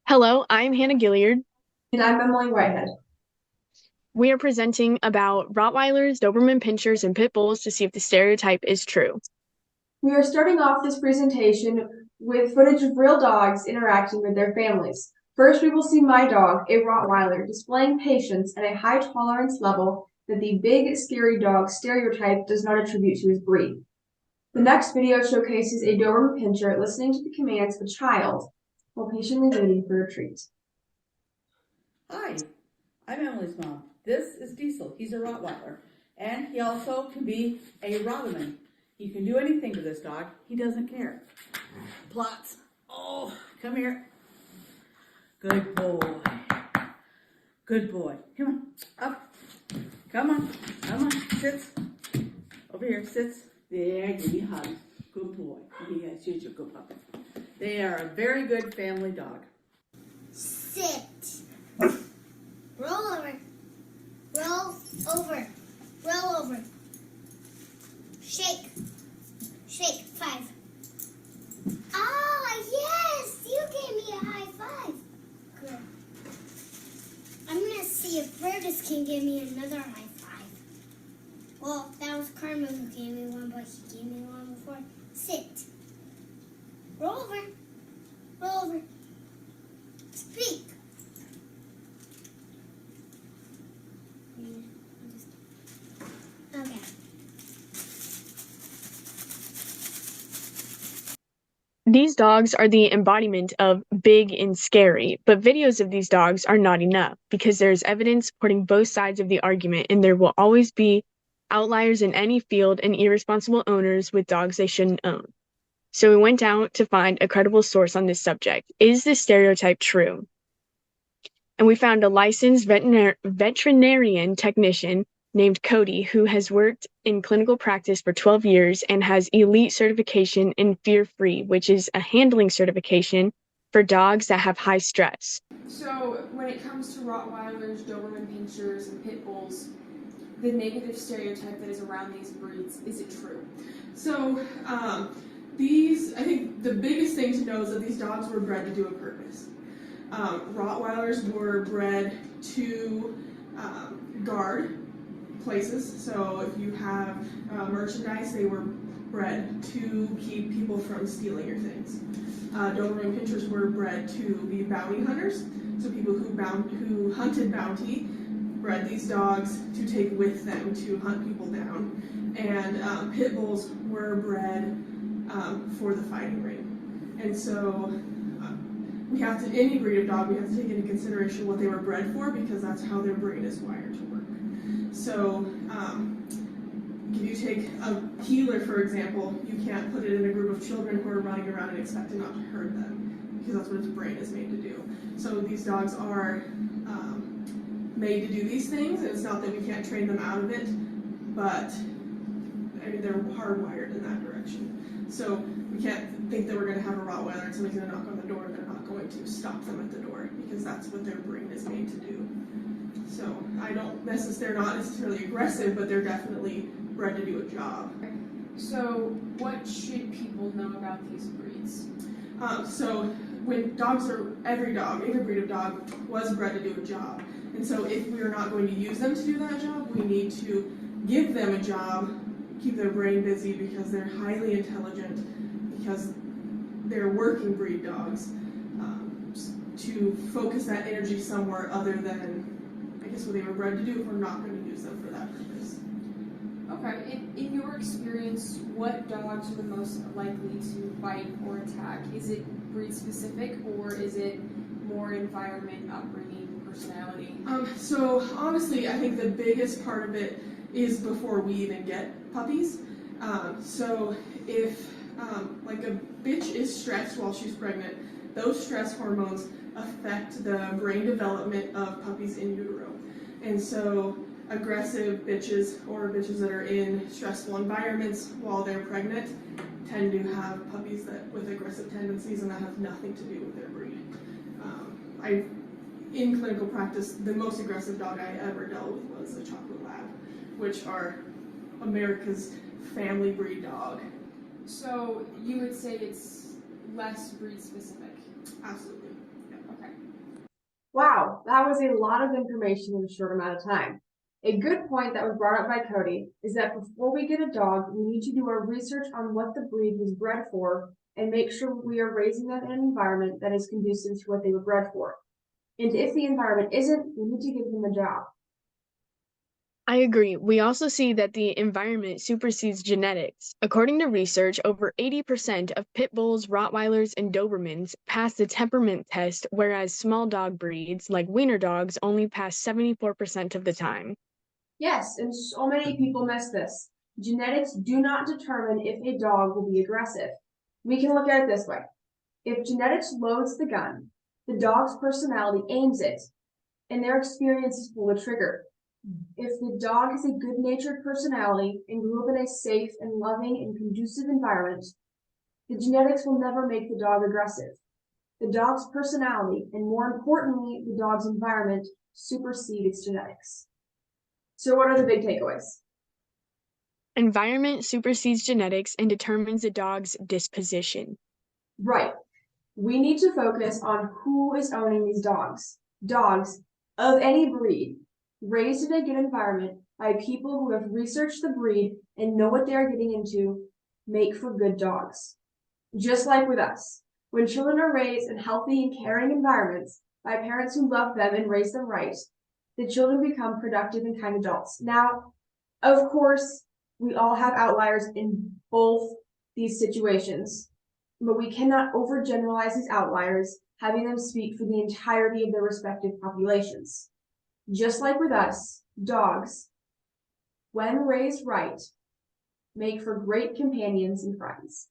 Hello, I'm Hannah Gilliard. And I'm Emily Whitehead. We are presenting about Rottweilers, Doberman Pinschers, and Pit Bulls to see if the stereotype is true. We are starting off this presentation with footage of real dogs interacting with their families. First, we will see my dog, a Rottweiler, displaying patience at a high tolerance level that the big, scary dog stereotype does not attribute to his breed. The next video showcases a Doberman Pinscher listening to the commands of a child while patiently waiting for a treat. Hi, I'm Emily's mom. This is Diesel. He's a Rottweiler. And he also can be a Rottweiler. You can do anything to this dog. He doesn't care. Plots. Oh, come here. Good boy. Good boy. Come on. Up. Come on. Come on. Sits. Over here. Sits. There. Give me a hug. Good boy. Yes, you're a good puppy. They are a very good family dog. Sit. Roll over. Roll over. Roll over. Shake. Shake. 5. Ah, yes! You gave me a high 5. Good. I'm going to see if Brutus can give me another high 5. Well, that was Karma who gave me one, but he gave me one before. Sit. Roll over. Roll over. Speak. Okay. These dogs are the embodiment of big and scary, but videos of these dogs are not enough because there's evidence supporting both sides of the argument, and there will always be outliers in any field and irresponsible owners with dogs they shouldn't own. So we went out to find a credible source on this subject. Is this stereotype true? And we found a licensed veterinarian technician named Cody who has worked in clinical practice for 12 years and has elite certification in Fear Free, which is a handling certification for dogs that have high stress. So when it comes to Rottweilers, Doberman Pinschers, and Pit Bulls, the negative stereotype that is around these breeds, is it true? So I think the biggest thing to know is that these dogs were bred to do a purpose. Rottweilers were bred to guard places. So if you have merchandise, they were bred to keep people from stealing your things. Doberman Pinschers were bred to be bounty hunters. So people who hunted bounty bred these dogs to take with them to hunt people down. And pit bulls were bred for the fighting ring. And so any breed of dog, we have to take into consideration what they were bred for because that's how their brain is wired to work. So if you take a healer, for example, you can't put it in a group of children who are running around and expect it not to hurt them because that's what its brain is made to do. So these dogs are made to do these things, and it's not that we can't train them out of it, but they're hardwired in that direction. So we can't think that we're going to have a Rottweiler and somebody's going to knock on the door and they're not going to stop them at the door because that's what their brain is made to do. So they're not necessarily aggressive, but they're definitely bred to do a job. So what should people know about these breeds? So when every breed of dog was bred to do a job. And so if we are not going to use them to do that job, we need to give them a job, keep their brain busy because they're highly intelligent, because they're working breed dogs, to focus that energy somewhere other than, I guess, what they were bred to do if we're not going to use them for that purpose. Okay, in your experience, what dogs are the most likely to bite or attack? Is it breed specific or is it more environment, upbringing, personality? So honestly, I think the biggest part of it is before we even get puppies. So if like a bitch is stressed while she's pregnant, those stress hormones affect the brain development of puppies in utero. And so aggressive bitches or bitches that are in stressful environments while they're pregnant tend to have puppies with aggressive tendencies, and that has nothing to do with their breed. In clinical practice, the most aggressive dog I ever dealt with was a chocolate lab, which are America's family breed dog. So you would say it's less breed specific? Absolutely. Yeah. Okay. Wow, that was a lot of information in a short amount of time. A good point that was brought up by Cody is that before we get a dog, we need to do our research on what the breed was bred for and make sure we are raising them in an environment that is conducive to what they were bred for. And if the environment isn't, we need to give them a job. I agree. We also see that the environment supersedes genetics. According to research, over 80% of pit bulls, Rottweilers, and Dobermans pass the temperament test, whereas small dog breeds, like wiener dogs, only pass 74% of the time. Yes, and so many people miss this. Genetics do not determine if a dog will be aggressive. We can look at it this way. If genetics loads the gun, the dog's personality aims it, and their experiences pull the trigger. If the dog has a good-natured personality and grew up in a safe and loving and conducive environment, the genetics will never make the dog aggressive. The dog's personality, and more importantly, the dog's environment, supersede its genetics. So what are the big takeaways? Environment supersedes genetics and determines a dog's disposition. Right. We need to focus on who is owning these dogs. Dogs of any breed, raised in a good environment by people who have researched the breed and know what they are getting into, make for good dogs. Just like with us, when children are raised in healthy and caring environments by parents who love them and raise them right, the children become productive and kind adults. Now, of course, we all have outliers in both these situations, but we cannot overgeneralize these outliers, having them speak for the entirety of their respective populations. Just like with us, dogs, when raised right, make for great companions and friends.